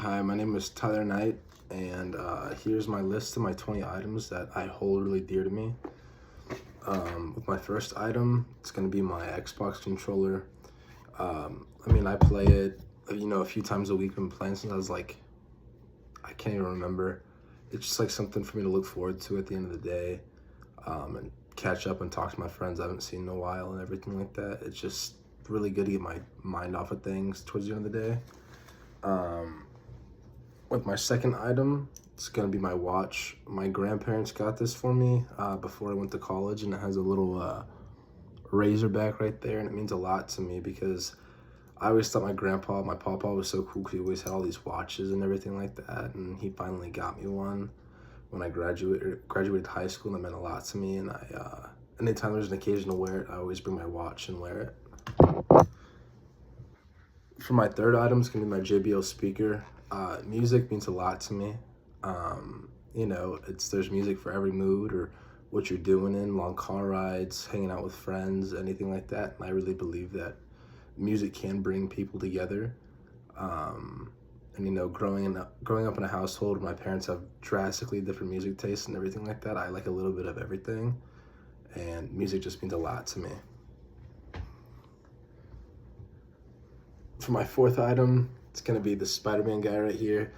Hi, my name is Tyler Knight, and here's my list of my 20 items that I hold really dear to me. With my first item, it's going to be my Xbox controller. I play it, a few times a week. I've been playing since I was I can't even remember. It's just like something for me to look forward to at the end of the day, and catch up and talk to my friends I haven't seen in a while and everything like that. It's just really good to get my mind off of things towards the end of the day. With my second item, it's gonna be my watch. My grandparents got this for me before I went to college, and it has a little razorback right there, and it means a lot to me because I always thought my papa was so cool because he always had all these watches and everything like that, and he finally got me one when I graduated high school, and that meant a lot to me. And anytime there's an occasion to wear it, I always bring my watch and wear it. For my third item, it's gonna be my JBL speaker. Music means a lot to me. There's music for every mood or what you're doing in long car rides, hanging out with friends, anything like that. And I really believe that music can bring people together. Growing up in a household where my parents have drastically different music tastes and everything like that, I like a little bit of everything, and music just means a lot to me. For my fourth item, it's gonna be the Spider-Man guy right here.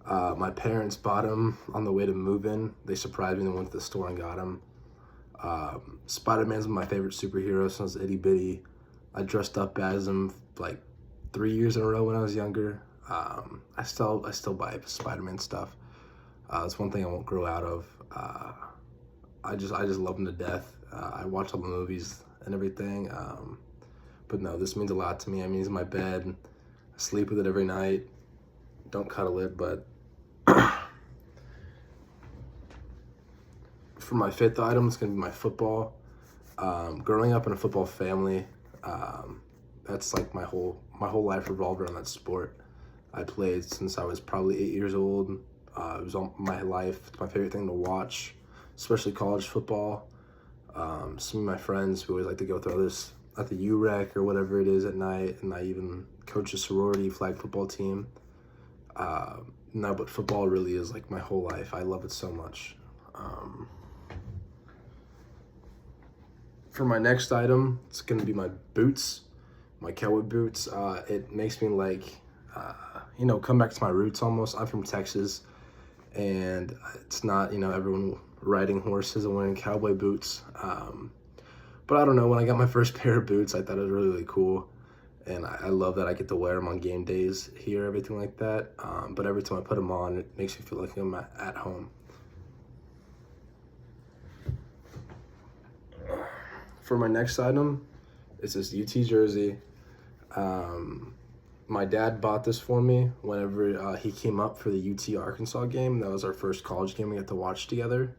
My parents bought him on the way to move in. They surprised me and went to the store and got him. Spider-Man's my favorite superhero since I was itty bitty. I dressed up as him like 3 years in a row when I was younger. I still buy Spider-Man stuff. It's one thing I won't grow out of. I just love him to death. I watch all the movies and everything. But no, this means a lot to me. I mean, he's in my bed. I sleep with it every night. Don't cuddle it, but for my fifth item, it's gonna be my football. Growing up in a football family, that's like my whole life revolved around that sport. I played since I was probably 8 years old. It was all my life. It's my favorite thing to watch, especially college football. Some of my friends who always like to go through this at the UREC or whatever it is at night, and I even coach a sorority flag football team. But football really is like my whole life. I love it so much. For my next item, it's gonna be my boots, my cowboy boots. It makes me come back to my roots almost. I'm from Texas, and it's not, everyone riding horses and wearing cowboy boots. But I don't know, when I got my first pair of boots, I thought it was really, really cool. And I love that I get to wear them on game days here, everything like that. But every time I put them on, it makes me feel like I'm at home. For my next item, it's this UT jersey. My dad bought this for me whenever he came up for the UT Arkansas game. That was our first college game we got to watch together.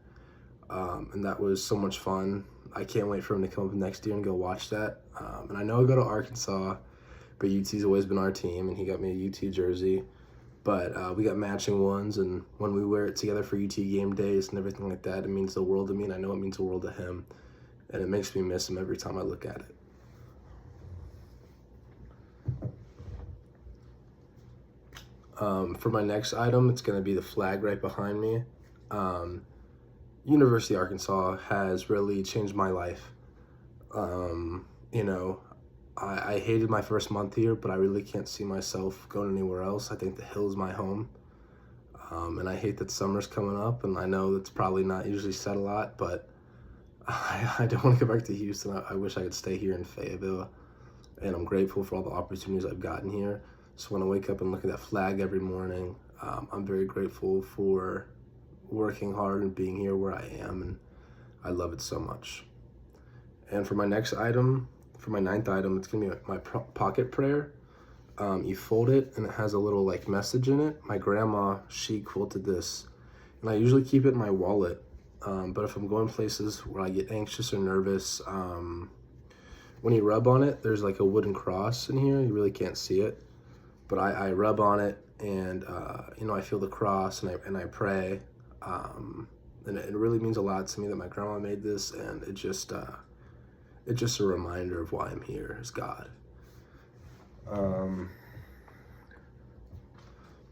And that was so much fun. I can't wait for him to come up next year and go watch that. And I know I'll go to Arkansas, but UT's always been our team, and he got me a UT jersey. But we got matching ones, and when we wear it together for UT game days and everything like that, it means the world to me, and I know it means the world to him. And it makes me miss him every time I look at it. For my next item, it's going to be the flag right behind me. University of Arkansas has really changed my life. I hated my first month here, but I really can't see myself going anywhere else. I think the Hill is my home. And I hate that summer's coming up, and I know that's probably not usually said a lot, but I don't want to go back to Houston. I wish I could stay here in Fayetteville, and I'm grateful for all the opportunities I've gotten here. So when I wake up and look at that flag every morning, I'm very grateful for working hard and being here where I am, and I love it so much. And for my next item, for my ninth item, it's gonna be my pocket prayer. You fold it, and it has a little message in it. My grandma, she quilted this, and I usually keep it in my wallet. But if I'm going places where I get anxious or nervous, when you rub on it, there's like a wooden cross in here. You really can't see it, but I rub on it, and I feel the cross, and I pray. And it really means a lot to me that my grandma made this, and it's just a reminder of why I'm here as God.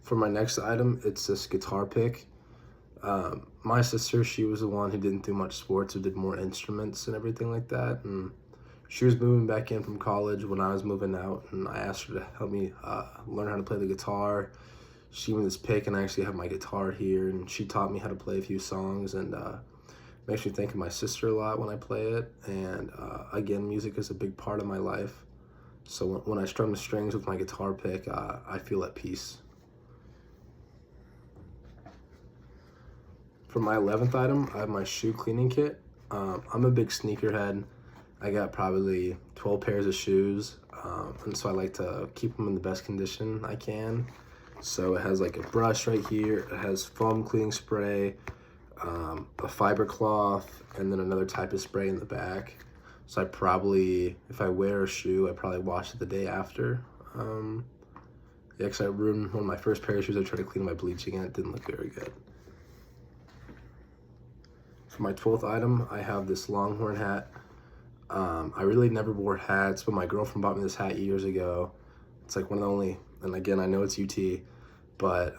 For my next item, it's this guitar pick. My sister, she was the one who didn't do much sports or did more instruments and everything like that. And she was moving back in from college when I was moving out, and I asked her to help me learn how to play the guitar. She gave me this pick, and I actually have my guitar here, and she taught me how to play a few songs, and makes me think of my sister a lot when I play it. And again, music is a big part of my life. So when I strum the strings with my guitar pick, I feel at peace. For my 11th item, I have my shoe cleaning kit. I'm a big sneakerhead. I got probably 12 pairs of shoes, and so I like to keep them in the best condition I can. So it has like a brush right here, it has foam cleaning spray, a fiber cloth, and then another type of spray in the back. So I probably, if I wear a shoe, I probably wash it the day after. Yeah, because I ruined one of my first pair of shoes. I tried to clean my bleaching and it didn't look very good. For my 12th item, I have this Longhorn hat. I really never wore hats, but my girlfriend bought me this hat years ago. It's like one of the only, and again, I know it's UT, but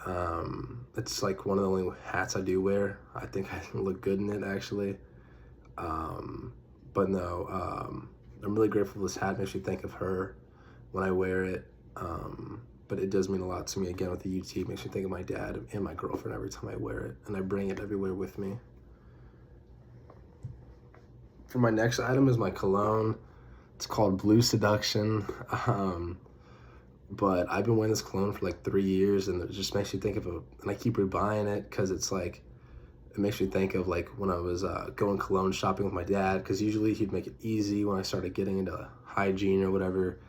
it's like one of the only hats I do wear. I think I look good in it, actually. But no, I'm really grateful this hat makes me think of her when I wear it. But it does mean a lot to me, again, with the UT. It makes me think of my dad and my girlfriend every time I wear it, and I bring it everywhere with me. For my next item is my cologne. It's called Blue Seduction. But I've been wearing this cologne for like 3 years, and it just makes me think of and I keep rebuying it because it's like, it makes me think of like when I was going cologne shopping with my dad, because usually he'd make it easy when I started getting into hygiene or whatever.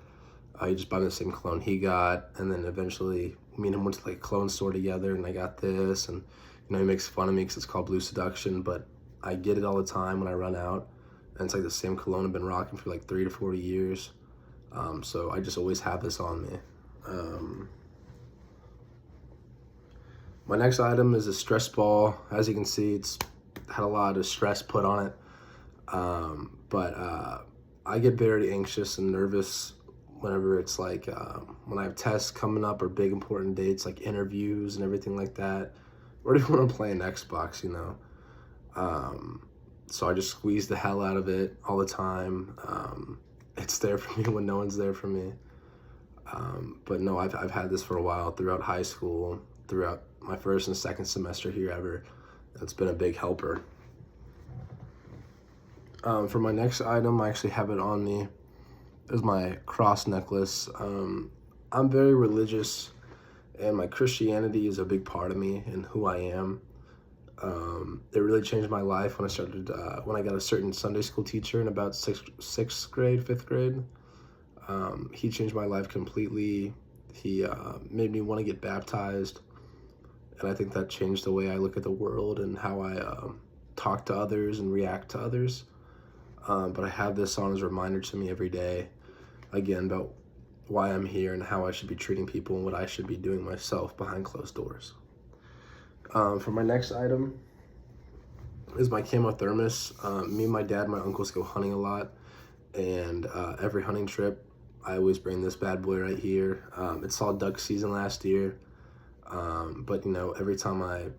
He'd just buy me the same cologne he got, and then eventually me and him went to like a cologne store together, and I got this, and he makes fun of me because it's called Blue Seduction, but I get it all the time when I run out. And it's like the same cologne I've been rocking for like 30 to 40 years. So I just always have this on me. My next item is a stress ball. As you can see, it's had a lot of stress put on it. But I get very anxious and nervous whenever it's like, when I have tests coming up or big important dates, like interviews and everything like that. Or even when I'm playing Xbox, So I just squeeze the hell out of it all the time. It's there for me when no one's there for me. But no, I've had this for a while, throughout high school, throughout my first and second semester here ever. It's been a big helper. For my next item, I actually have it on me. It's my cross necklace. I'm very religious, and my Christianity is a big part of me and who I am. It really changed my life when I started, when I got a certain Sunday school teacher in about fifth grade. He changed my life completely. He made me want to get baptized, and I think that changed the way I look at the world and how I talk to others and react to others. But I have this on as a reminder to me every day, again, about why I'm here and how I should be treating people and what I should be doing myself behind closed doors. For my next item is my camo thermos. Me and my dad and my uncles go hunting a lot, and every hunting trip I always bring this bad boy right here. It saw duck season last year, but every time I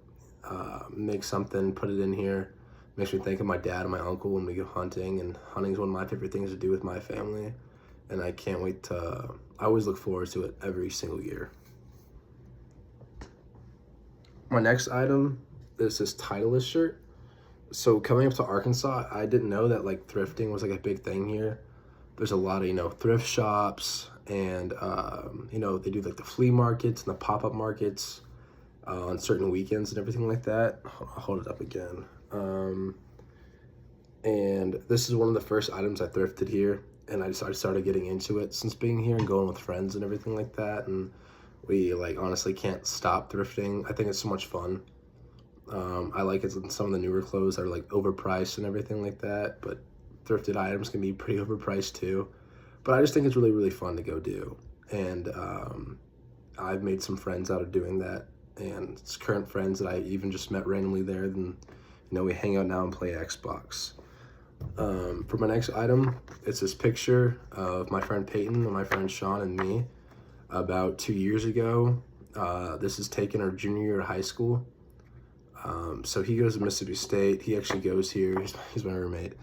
make something, put it in here, makes me think of my dad and my uncle when we go hunting, and hunting is one of my favorite things to do with my family, and I can't wait I always look forward to it every single year. My next item is this Titleist shirt. So coming up to Arkansas, I didn't know that like thrifting was like a big thing here. There's a lot of, thrift shops, and, they do like the flea markets and the pop-up markets on certain weekends and everything like that. I'll hold it up again. And this is one of the first items I thrifted here, and I started getting into it since being here and going with friends and everything like that. And we honestly can't stop thrifting. I think it's so much fun. I like it in some of the newer clothes that are like overpriced and everything like that, but thrifted items can be pretty overpriced too. But I just think it's really, really fun to go do. And I've made some friends out of doing that, and it's current friends that I even just met randomly there. Then, we hang out now and play Xbox. For my next item, it's this picture of my friend Peyton and my friend Sean and me about 2 years ago. This is taken our junior year of high school. So he goes to Mississippi State. He actually goes here. He's my roommate.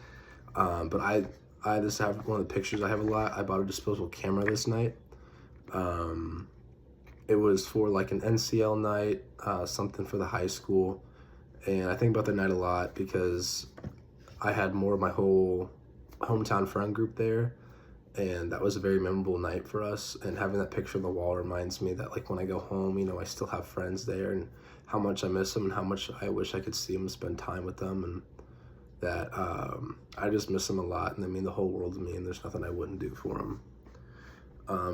But I just have one of the pictures I have a lot. I bought a disposable camera this night. It was for like an NCL night, something for the high school. And I think about the night a lot because I had more of my whole hometown friend group there. And that was a very memorable night for us. And having that picture on the wall reminds me that like when I go home, you know, I still have friends there and how much I miss them and how much I wish I could see them, spend time with them. And that I just miss them a lot. And they mean the whole world to me. And there's nothing I wouldn't do for them.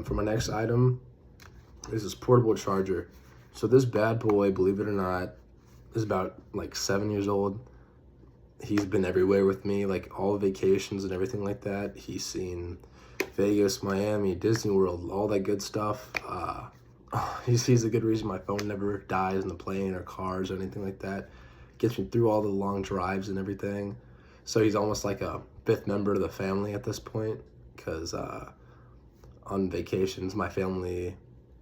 For my next item is this portable charger. So this bad boy, believe it or not, is about like 7 years old. He's been everywhere with me, like all vacations and everything like that. He's seen Vegas, Miami, Disney World, all that good stuff. He's a good reason my phone never dies in the plane or cars or anything like that. Gets me through all the long drives and everything. So he's almost like a fifth member of the family at this point because on vacations, my family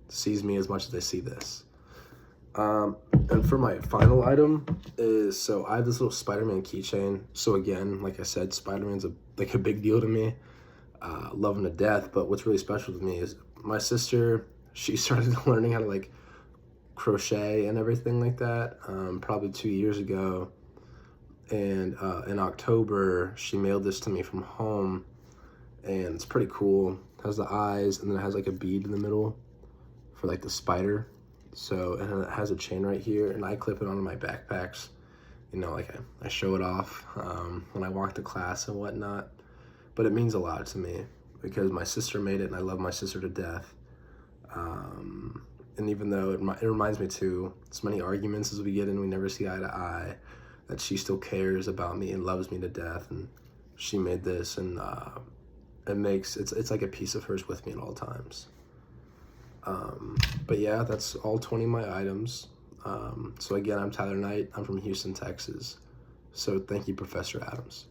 sees me as much as they see this. And for my final item is, so I have this little Spider-Man keychain. So again, like I said, Spider-Man's a big deal to me. Love him to death. But what's really special to me is my sister, she started learning how to like crochet and everything like that, probably 2 years ago. And in October, she mailed this to me from home. And it's pretty cool. It has the eyes and then it has like a bead in the middle for like the spider. So, and it has a chain right here, and I clip it onto my backpacks. You know, like I show it off when I walk to class and whatnot. But it means a lot to me because my sister made it, and I love my sister to death. And even though it reminds me too, as many arguments as we get in, we never see eye to eye, that she still cares about me and loves me to death. And she made this, and it's like a piece of hers with me at all times. But yeah, that's all 20 of my items. So again, I'm Tyler Knight. I'm from Houston, Texas. So thank you, Professor Adams.